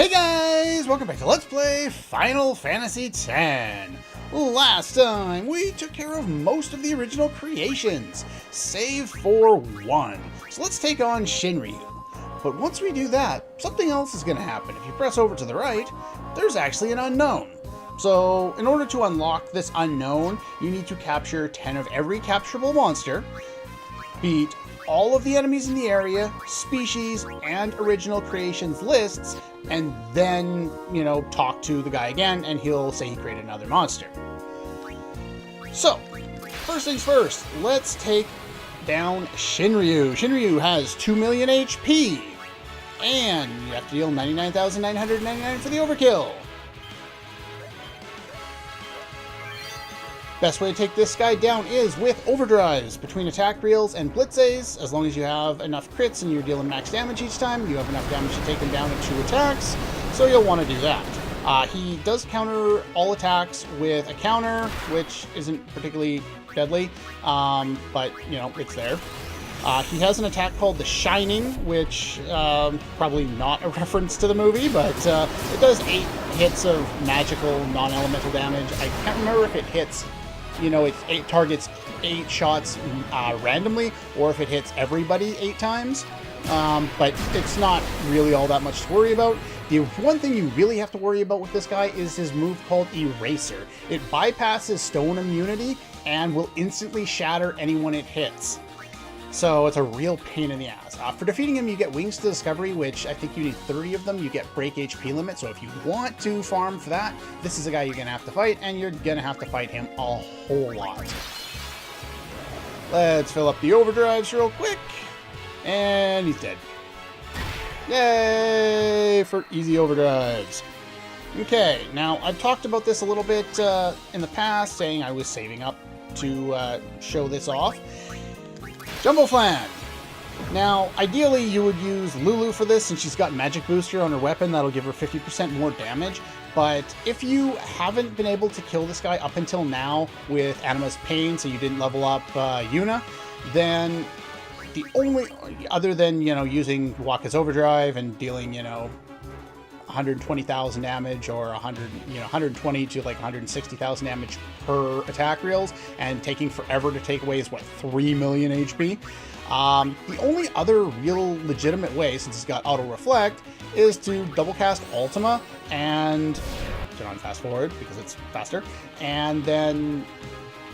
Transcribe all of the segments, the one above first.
Hey guys! Welcome back to Let's Play Final Fantasy X. Last time, we took care of most of the original creations, save for one. So let's take on Shinryu. But once we do that, something else is going to happen. If you press over to the right, there's actually an unknown. So, in order to unlock this unknown, you need to capture 10 of every capturable monster, beat all of the enemies in the area, species, and original creations lists, and then, talk to the guy again, and he'll say he created another monster. So, first things first, let's take down Shinryu. Shinryu has 2 million HP, and you have to deal 99,999 for the overkill. Best way to take this guy down is with overdrives. Between attack reels and blitzes, as long as you have enough crits and you're dealing max damage each time, you have enough damage to take him down in 2 attacks, so you'll want to do that. He does counter all attacks with a counter, which isn't particularly deadly, but, it's there. He has an attack called the Shining, which, probably not a reference to the movie, but it does 8 hits of magical, non-elemental damage. I can't remember if it hits, it targets 8 shots randomly, or if it hits everybody 8 times. But it's not really all that much to worry about. The one thing you really have to worry about with this guy is his move called Eraser. It bypasses stone immunity and will instantly shatter anyone it hits. So it's a real pain in the ass. For defeating him, you get Wings to Discovery, which I think you need 30 of them. You get Break HP limit, so if you want to farm for that, this is a guy you're going to have to fight, and you're going to have to fight him a whole lot. Let's fill up the overdrives real quick, and he's dead. Yay for easy overdrives. Okay, now I've talked about this a little bit in the past, saying I was saving up to show this off. Jumbo Flan! Now, ideally you would use Lulu for this, since she's got Magic Booster on her weapon. That'll give her 50% more damage. But if you haven't been able to kill this guy up until now with Anima's Pain, so you didn't level up Yuna, then the only, other than, using Waka's Overdrive and dealing, 120,000 damage, or 120 to like 160,000 damage per attack reels, and taking forever to take away is 3 million HP. The only other real legitimate way, since it's got auto reflect, is to double cast Ultima and turn on fast forward because it's faster, and then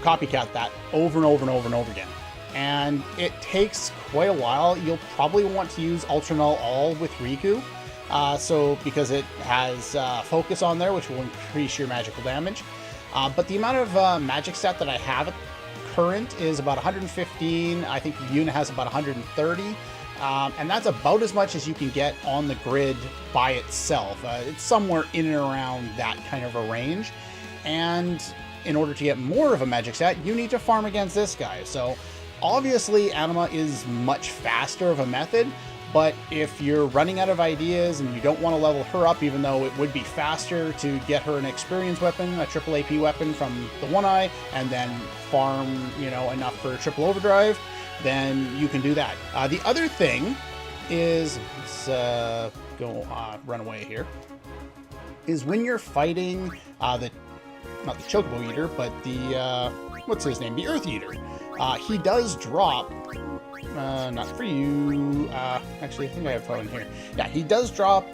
copycat that over and over and over and over again. And it takes quite a while. You'll probably want to use Ultra Null All with Riku. Because it has focus on there, which will increase your magical damage. But the amount of magic stat that I have at current is about 115. I think Yuna has about 130. And that's about as much as you can get on the grid by itself. It's somewhere in and around that kind of a range. And in order to get more of a magic stat, you need to farm against this guy. So obviously Anima is much faster of a method. But if you're running out of ideas and you don't want to level her up, even though it would be faster to get her an experience weapon, a triple AP weapon from the One Eye, and then farm, enough for triple overdrive, then you can do that. The other thing is, run away here, is when you're fighting not the Chocobo Eater, but the, what's his name? The Earth Eater. He does drop... not for you. Actually, I think I have one here. Yeah, he does drop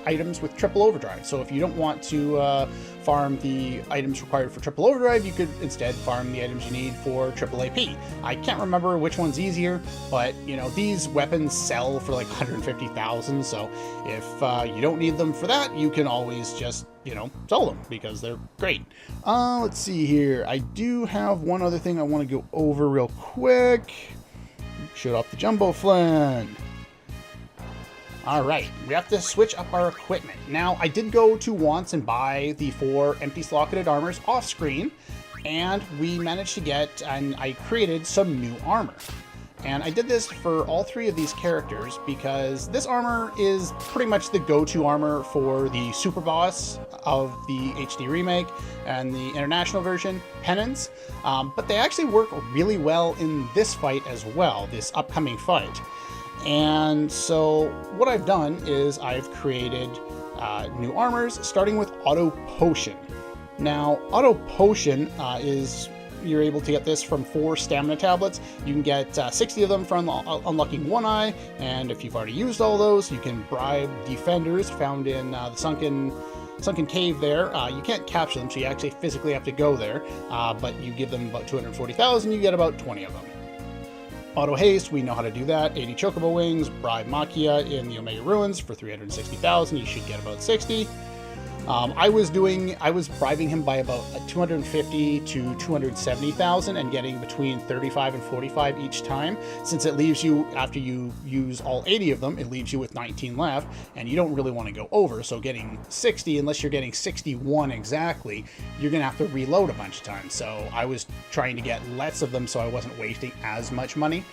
items with triple overdrive. So if you don't want to farm the items required for triple overdrive, you could instead farm the items you need for triple AP. I can't remember which one's easier, but these weapons sell for like 150,000. So if you don't need them for that, you can always just sell them because they're great. Let's see here. I do have one other thing I want to go over real quick. Shoot off the Jumbo Flan. Alright, we have to switch up our equipment. Now, I did go to Wants and buy the 4 empty slocketed armors off screen, and we managed to get, and I created some new armor. And I did this for all 3 of these characters because this armor is pretty much the go-to armor for the super boss of the HD remake and the international version, Penance. But they actually work really well in this fight as well, this upcoming fight. And so what I've done is I've created new armors, starting with Auto Potion. Now, Auto Potion you're able to get this from 4 stamina tablets. You can get 60 of them from unlocking one eye, and if you've already used all those, you can bribe defenders found in the sunken cave there. You can't capture them, so you actually physically have to go there, but you give them about 240,000, you get about 20 of them. Auto Haste, we know how to do that. 80 Chocobo Wings, bribe Makia in the Omega Ruins for 360,000, you should get about 60. I was bribing him by about 250 to 270,000 and getting between 35 and 45 each time. Since it leaves you, after you use all 80 of them, it leaves you with 19 left, and you don't really want to go over. So getting 60, unless you're getting 61 exactly, you're going to have to reload a bunch of times. So I was trying to get less of them so I wasn't wasting as much money.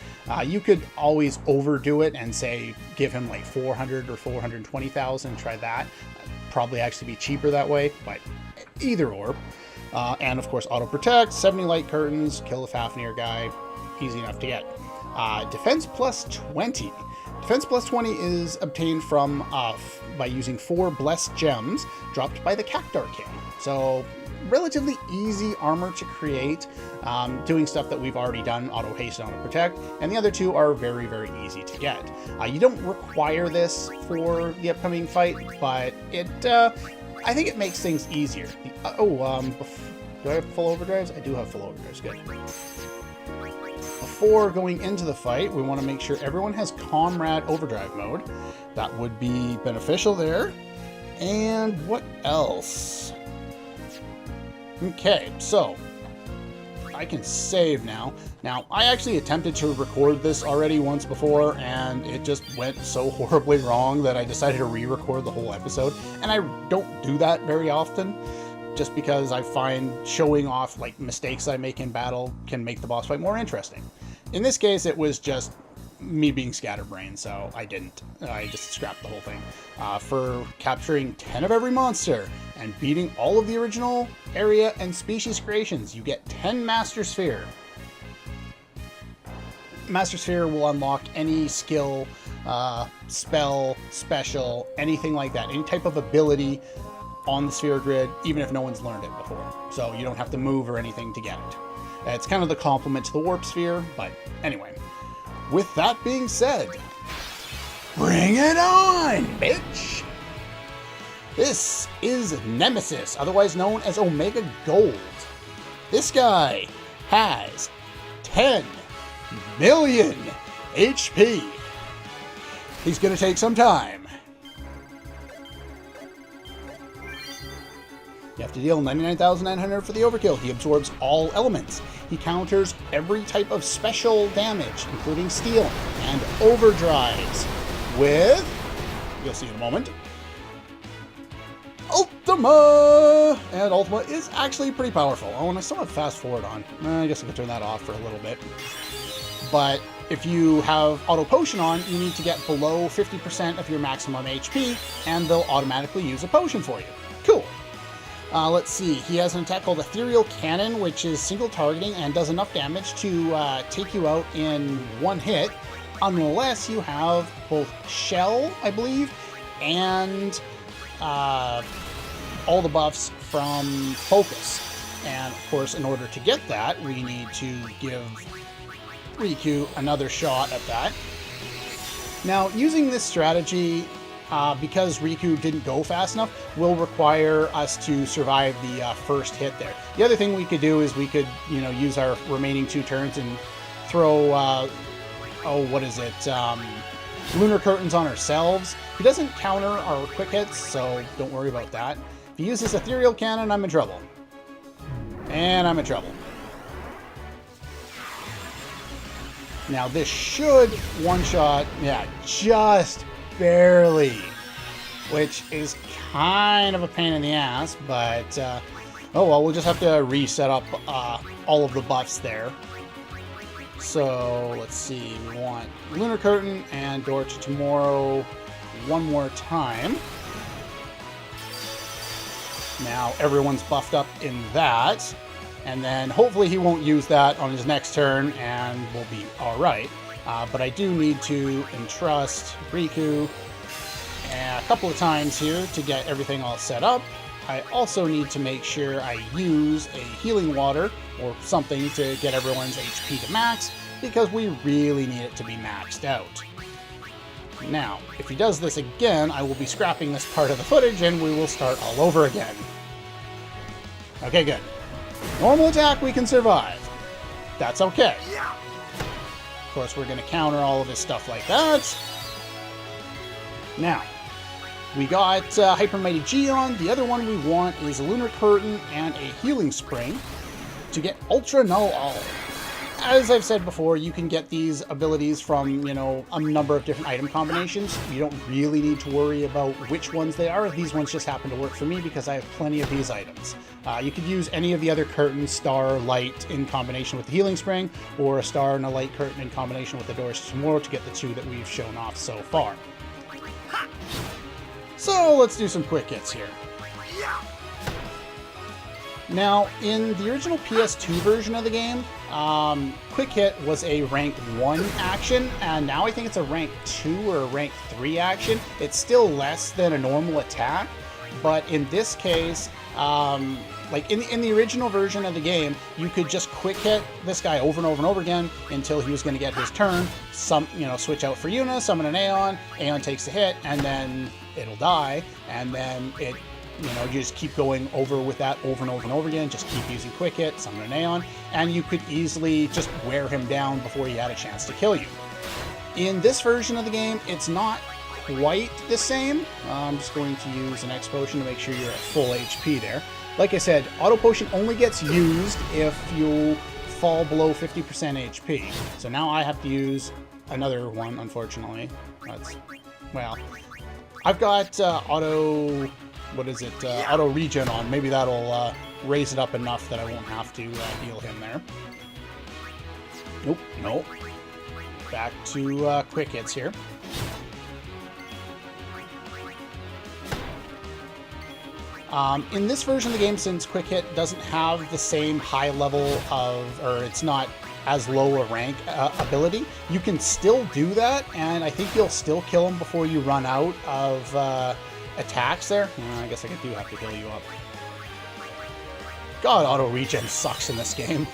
You could always overdo it and say, give him like 400 or 420,000, try that. Probably actually be cheaper that way, but either or. And of course, Auto Protect, 70 Light Curtains, kill the Fafnir guy, easy enough to get. Defense plus 20. Defense plus 20 is obtained from by using 4 Blessed Gems dropped by the Cactar King. So relatively easy armor to create, doing stuff that we've already done, Auto Haste and Auto Protect, and the other 2 are very, very easy to get. You don't require this for the upcoming fight, but I think it makes things easier. Do I have full overdrives? I do have full overdrives, good. Before going into the fight, we want to make sure everyone has Comrade Overdrive mode. That would be beneficial there. And what else? Okay, so I can save now. Now, I actually attempted to record this already once before, and it just went so horribly wrong that I decided to re-record the whole episode. And I don't do that very often, just because I find showing off like mistakes I make in battle can make the boss fight more interesting. In this case, it was just me being scatterbrained, so I didn't. I just scrapped the whole thing. For capturing 10 of every monster and beating all of the original area and species creations, you get 10 Master Sphere. Master Sphere will unlock any skill, spell, special, anything like that, any type of ability on the sphere grid, even if no one's learned it before. So you don't have to move or anything to get it. It's kind of the complement to the Warp Sphere, but anyway. With that being said, bring it on, bitch! This is Nemesis, otherwise known as Omega Gold. This guy has 10 million HP. He's gonna take some time. You have to deal 99,900 for the overkill. He absorbs all elements. He counters every type of special damage, including steel and overdrives, with, you'll see in a moment, Ultima! And Ultima is actually pretty powerful. Oh, and I still have fast forward on. I guess I could turn that off for a little bit. But if you have Auto Potion on, you need to get below 50% of your maximum HP, and they'll automatically use a potion for you. Cool. Let's see, he has an attack called Ethereal Cannon, which is single targeting and does enough damage to take you out in one hit, unless you have both Shell, I believe, and all the buffs from Focus. And of course, in order to get that, we need to give Riku another shot at that. Now, using this strategy, because Riku didn't go fast enough, will require us to survive the first hit there. The other thing we could do is we could, use our remaining 2 turns and throw, Lunar Curtains on ourselves. He doesn't counter our quick hits, so don't worry about that. If he uses Ethereal Cannon, I'm in trouble. And I'm in trouble. Now this should one-shot, just barely, which is kind of a pain in the ass, but oh well, we'll just have to reset up all of the buffs there. So let's see, we want Lunar Curtain and Door to Tomorrow one more time. Now everyone's buffed up in that, and then hopefully he won't use that on his next turn and we'll be alright. But I do need to entrust Riku a couple of times here to get everything all set up. I also need to make sure I use a healing water or something to get everyone's HP to max, because we really need it to be maxed out. Now, if he does this again, I will be scrapping this part of the footage and we will start all over again. Okay, good. Normal attack, we can survive. That's okay. Of course, we're going to counter all of his stuff like that. Now, we got Hyper Mighty G on. The other one we want is a Lunar Curtain and a Healing Spring to get Ultra Null All. As I've said before, you can get these abilities from, a number of different item combinations. You don't really need to worry about which ones they are. These ones just happen to work for me because I have plenty of these items. You could use any of the other curtains, Star, Light, in combination with the Healing Spring, or a Star and a Light curtain in combination with the Doors to Tomorrow to get the two that we've shown off so far. So let's do some quick hits here. Now, in the original PS2 version of the game, Quick Hit was a rank 1 action, and now I think it's a rank 2 or a rank 3 action. It's still less than a normal attack, but in this case, like in the original version of the game, you could just quick hit this guy over and over and over again until he was going to get his turn. Switch out for Yuna, summon an Aeon, Aeon takes the hit, and then it'll die, and then you just keep going over with that over and over and over again. Just keep using quick hit, summon an Aeon, and you could easily just wear him down before he had a chance to kill you. In this version of the game, it's not quite the same. I'm just going to use an X potion to make sure you're at full HP there. Like I said, auto potion only gets used if you fall below 50% HP. So now I have to use another one, unfortunately. I've got auto regen on. Maybe that'll raise it up enough that I won't have to heal him there. Nope. Back to quick hits here. In this version of the game, since Quick Hit doesn't have the same high level or it's not as low a rank ability, you can still do that, and I think you'll still kill him before you run out of attacks there. I guess I do have to heal you up. God, auto regen sucks in this game.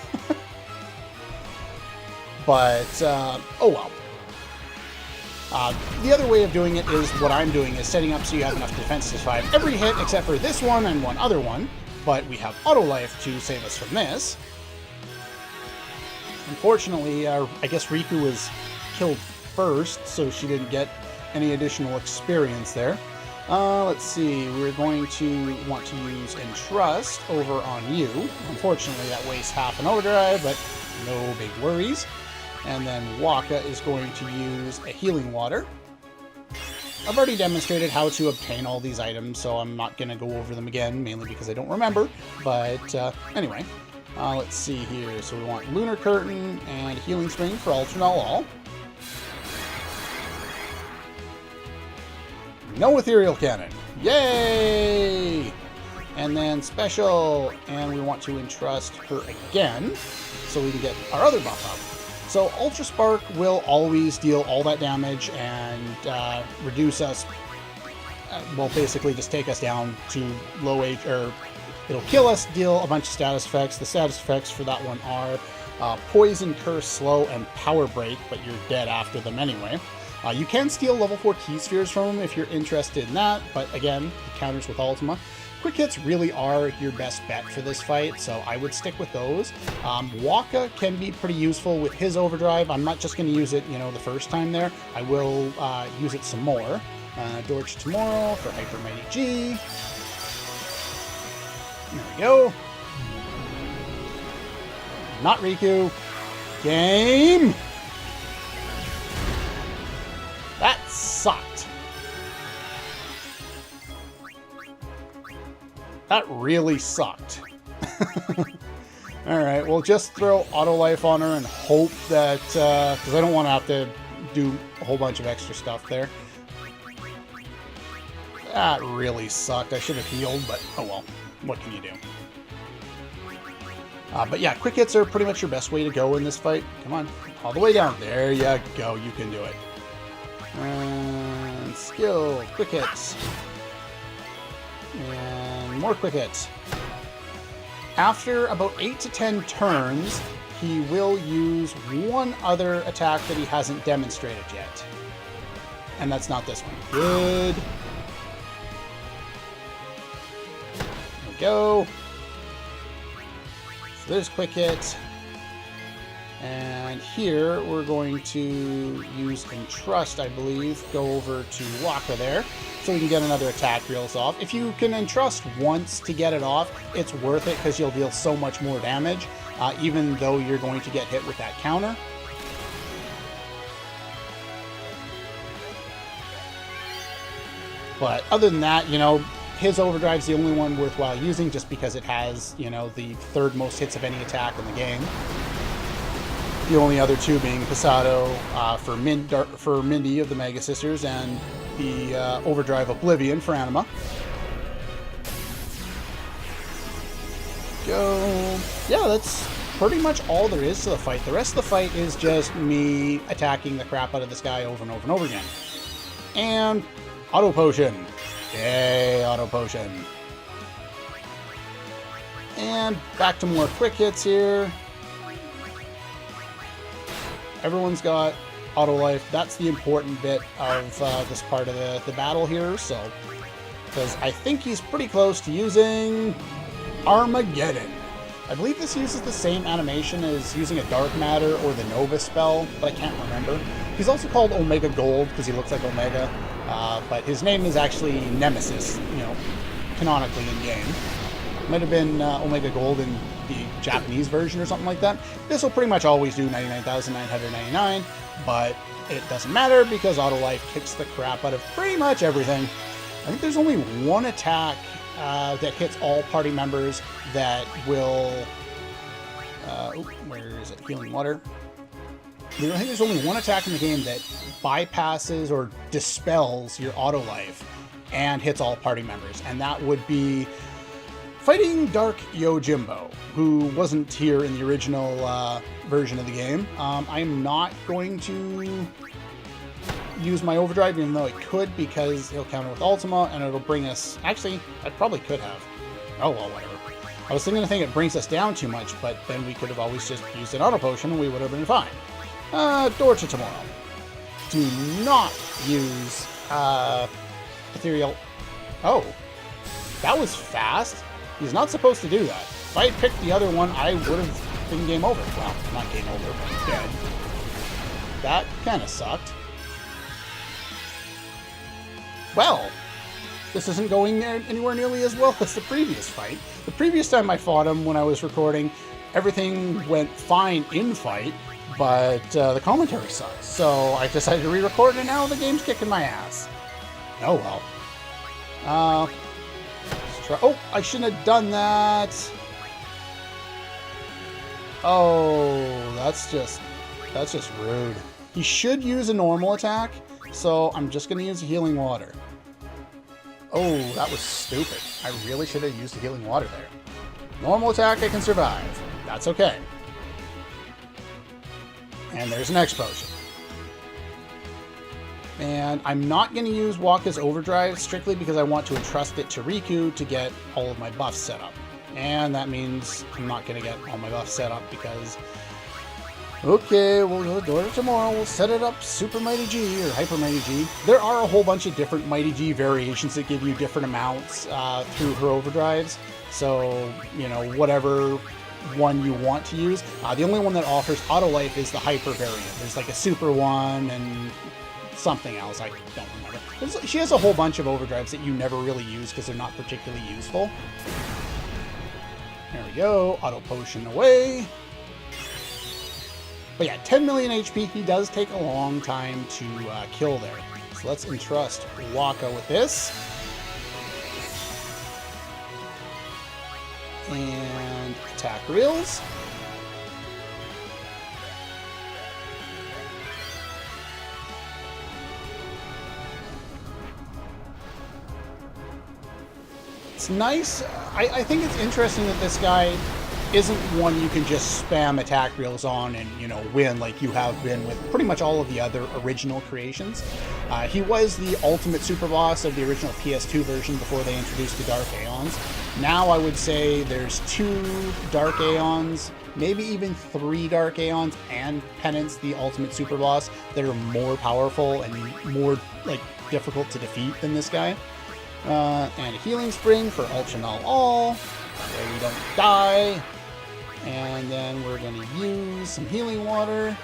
But, oh well. The other way of doing it is what I'm doing, is setting up so you have enough defense to survive every hit except for this one and one other one, but we have auto life to save us from this. Unfortunately, I guess Riku was killed first, so she didn't get any additional experience there. Let's see, we're going to want to use Entrust over on you. Unfortunately, that wastes half an overdrive, but no big worries. And then Waka is going to use a healing water. I've already demonstrated how to obtain all these items, so I'm not going to go over them again, mainly because I don't remember. But anyway, let's see here. So we want Lunar Curtain and Healing Spring for Ultra Null All. No Ethereal Cannon. Yay! And then Special, and we want to Entrust her again, so we can get our other buff up. So Ultra Spark will always deal all that damage and reduce us, well, basically just take us down to low H, or it'll kill us, deal a bunch of status effects. The status effects for that one are Poison, Curse, Slow, and Power Break, but you're dead after them anyway. You can steal level 4 Key Spheres from them if you're interested in that, but again, the counters with Ultima. Quick hits really are your best bet for this fight, so I would stick with those. Waka can be pretty useful with his overdrive. I'm not just going to use it, the first time there. I will use it some more. Dorch Tomorrow for Hyper Mighty G. There we go. Not Riku. Game! That sucked. That really sucked. Alright, we'll just throw auto life on her and hope that, because I don't want to have to do a whole bunch of extra stuff there. That really sucked. I should have healed, but oh well. What can you do? But yeah, quick hits are pretty much your best way to go in this fight. Come on, all the way down. There you go. You can do it. And And skill, quick hits. And more quick hits. After about 8 to 10 turns, he will use one other attack that he hasn't demonstrated yet. And that's not this one. Good. There we go. So there's quick hit. And here we're going to use Entrust, I believe. Go over to Waka there, so we can get another attack reels off. If you can Entrust once to get it off, it's worth it because you'll deal so much more damage, even though you're going to get hit with that counter. But other than that, you know, his Overdrive's the only one worthwhile using just because it has, you know, the third most hits of any attack in the game. The only other two being Pasado for Mindy of the Mega Sisters and the Overdrive Oblivion for Anima. Go. Yeah, that's pretty much all there is to the fight. The rest of the fight is just me attacking the crap out of this guy over and over and over again. And Auto Potion. Yay, Auto Potion. And back to more quick hits here. Everyone's got auto life. That's the important bit of this part of the battle here. So, because I think he's pretty close to using Armageddon. I believe this uses the same animation as using a Dark Matter or the Nova spell, but I can't remember. He's also called Omega Gold because he looks like Omega, but his name is actually Nemesis, you know, canonically in game. Might have been Omega Gold in the Japanese version or something like that. This will pretty much always do 99,999, but it doesn't matter because Auto Life kicks the crap out of pretty much everything. I think there's only one attack that hits all party members that will... where is it? Healing Water. I think there's only one attack in the game that bypasses or dispels your Auto Life and hits all party members, and that would be fighting Dark Yojimbo, who wasn't here in the original version of the game. I'm not going to use my Overdrive, even though it could, because he'll counter with Ultima, and it'll bring us... Actually, I probably could have. Oh, well, whatever. I was thinking it brings us down too much, but then we could have always just used an Auto Potion, and we would have been fine. Door to Tomorrow. Do not use Ethereal... Oh, that was fast. He's not supposed to do that. If I had picked the other one, I would have been game over. Well, not game over, but dead. That kind of sucked. Well, this isn't going anywhere nearly as well as the previous fight. The previous time I fought him when I was recording, everything went fine in fight, but the commentary sucks. So I decided to re-record it, and now the game's kicking my ass. Oh well. Oh, I shouldn't have done that. Oh, that's just rude. He should use a normal attack, so I'm just going to use Healing Water. Oh, that was stupid. I really should have used the Healing Water there. Normal attack, I can survive. That's okay. And there's an X Potion. And I'm not going to use Waka's Overdrive strictly because I want to entrust it to Riku to get all of my buffs set up. And that means I'm not going to get all my buffs set up because... Okay, we'll go to Door to Tomorrow. We'll set it up Super Mighty G or Hyper Mighty G. There are a whole bunch of different Mighty G variations that give you different amounts through her Overdrives. So, you know, whatever one you want to use. The only one that offers Auto Life is the Hyper variant. There's like a Super one and... something else, I don't remember. She has a whole bunch of Overdrives that you never really use because they're not particularly useful. There we go, Auto Potion away. But yeah, 10 million HP, he does take a long time to kill there. So let's entrust Waka with this. And attack reels. It's nice. I think it's interesting that this guy isn't one you can just spam attack reels on and, you know, win like you have been with pretty much all of the other original creations. He was the ultimate super boss of the original PS2 version before they introduced the Dark Aeons. Now I would say there's 2 Dark Aeons, maybe even 3 Dark Aeons and Penance, the ultimate super boss, that are more powerful and more like difficult to defeat than this guy. And a healing spring for Ultra Null All, where we don't die. And then we're going to use some healing water.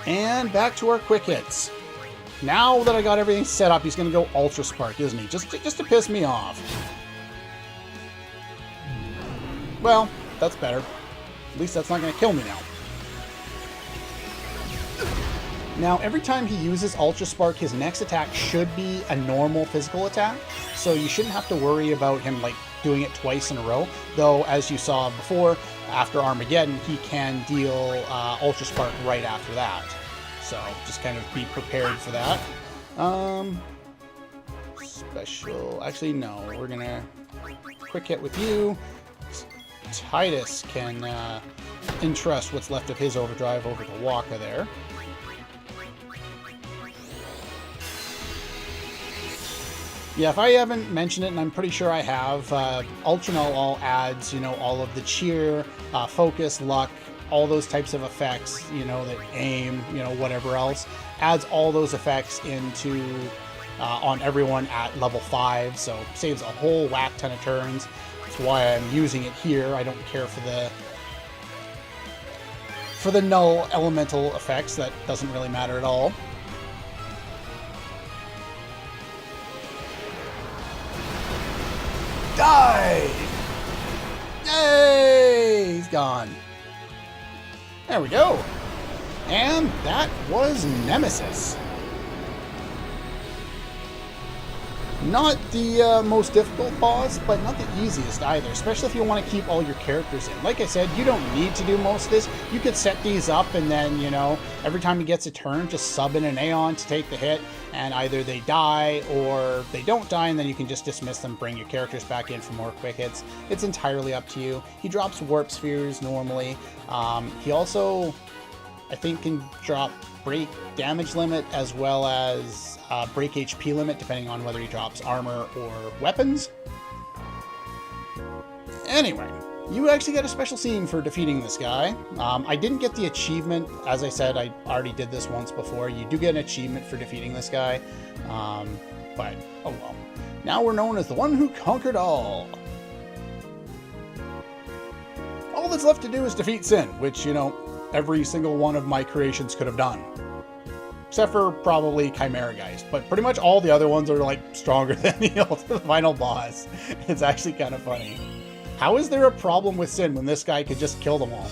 And back to our quick hits. Now that I got everything set up, he's going to go Ultra Spark, isn't he? Just to piss me off. Well, that's better. At least that's not going to kill me now. Now, every time he uses Ultra Spark, his next attack should be a normal physical attack, so you shouldn't have to worry about him, like, doing it twice in a row. Though, as you saw before, after Armageddon, he can deal Ultra Spark right after that. So, just kind of be prepared for that. Special... Actually, no. We're gonna quick hit with you. Titus can entrust what's left of his overdrive over to Waka there. Yeah, if I haven't mentioned it, and I'm pretty sure I have, Ultra Null All adds, you know, all of the cheer, focus, luck, all those types of effects, you know, that aim, you know, whatever else, adds all those effects into, on everyone at level 5, so saves a whole whack ton of turns. That's why I'm using it here. I don't care for the null elemental effects. That doesn't really matter at all. Die! Yay! He's gone. There we go. And that was Nemesis. Not the most difficult boss, but not the easiest either, especially if you want to keep all your characters in. Like I said, you don't need to do most of this. You could set these up and then, you know, every time he gets a turn, just sub in an Aeon to take the hit, and either they die or they don't die, and then you can just dismiss them, bring your characters back in for more quick hits. It's entirely up to you. He drops Warp Spheres normally. He also, I think, can drop break damage limit as well as break HP limit, depending on whether he drops armor or weapons. Anyway, you actually get a special scene for defeating this guy. I didn't get the achievement. As I said, I already did this once before. You do get an achievement for defeating this guy. But, oh well. Now we're known as the one who conquered all. All that's left to do is defeat Sin, which, you know, every single one of my creations could have done. Except for probably Chimera Geist, but pretty much all the other ones are like stronger than the final boss. It's actually kind of funny. How is there a problem with Sin when this guy could just kill them all?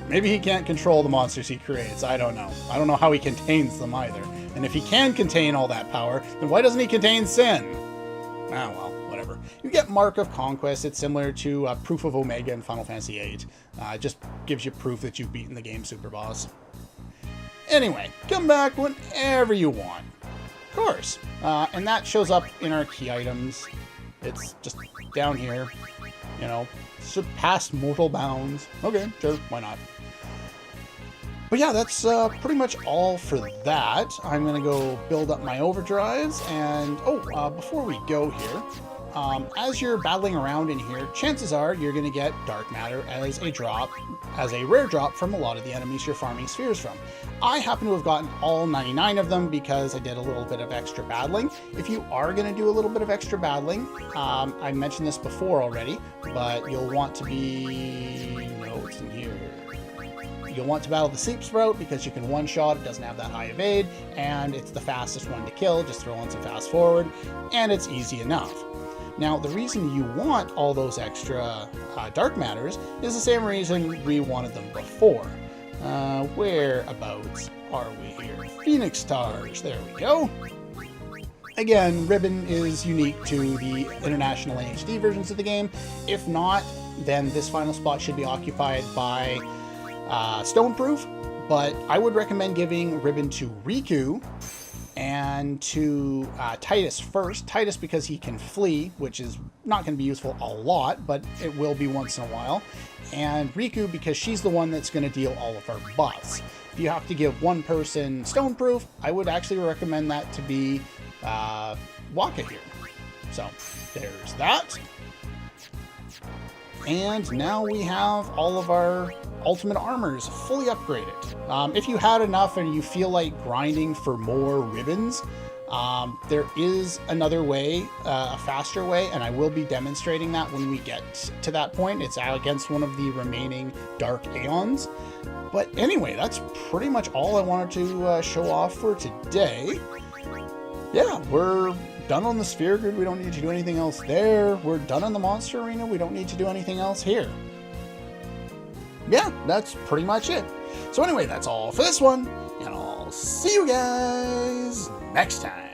Maybe he can't control the monsters he creates, I don't know. I don't know how he contains them either. And if he can contain all that power, then why doesn't he contain Sin? Ah, well, whatever. You get Mark of Conquest. It's similar to Proof of Omega in Final Fantasy VIII. It just gives you proof that you've beaten the game super boss. Anyway, come back whenever you want. Of course. And that shows up in our key items. It's just down here. You know, surpassed mortal bounds. Okay, sure, why not? But yeah, that's pretty much all for that. I'm going to go build up my overdrives. And, before we go here, as you're battling around in here, chances are you're going to get dark matter as a rare drop from a lot of the enemies you're farming spheres from. I happen to have gotten all 99 of them because I did a little bit of extra battling. If you are going to do a little bit of extra battling, I mentioned this before already, but you'll want to be... No, it's in here. You'll want to battle the Sleep Sprout because you can one-shot, it doesn't have that high evade, and it's the fastest one to kill, just throw in some fast forward, and it's easy enough. Now, the reason you want all those extra dark matters is the same reason we wanted them before. Whereabouts are we here? Phoenix Stars, there we go. Again, Ribbon is unique to the international HD versions of the game. If not, then this final spot should be occupied by Stoneproof, but I would recommend giving Ribbon to Riku and to Titus first. Titus because he can flee, which is not going to be useful a lot, but it will be once in a while. And Riku because she's the one that's going to deal all of our buffs. If you have to give one person Stoneproof, I would actually recommend that to be Waka here. So there's that. And now we have all of our ultimate armors fully upgraded. If you had enough and you feel like grinding for more ribbons, there is another way, a faster way, and I will be demonstrating that when we get to that point. It's against one of the remaining Dark Aeons. But anyway, that's pretty much all I wanted to show off for today. Yeah, we're done on the sphere grid. We don't need to do anything else there. We're done in the monster arena. We don't need to do anything else here. Yeah, that's pretty much it. So anyway, that's all for this one, and I'll see you guys next time.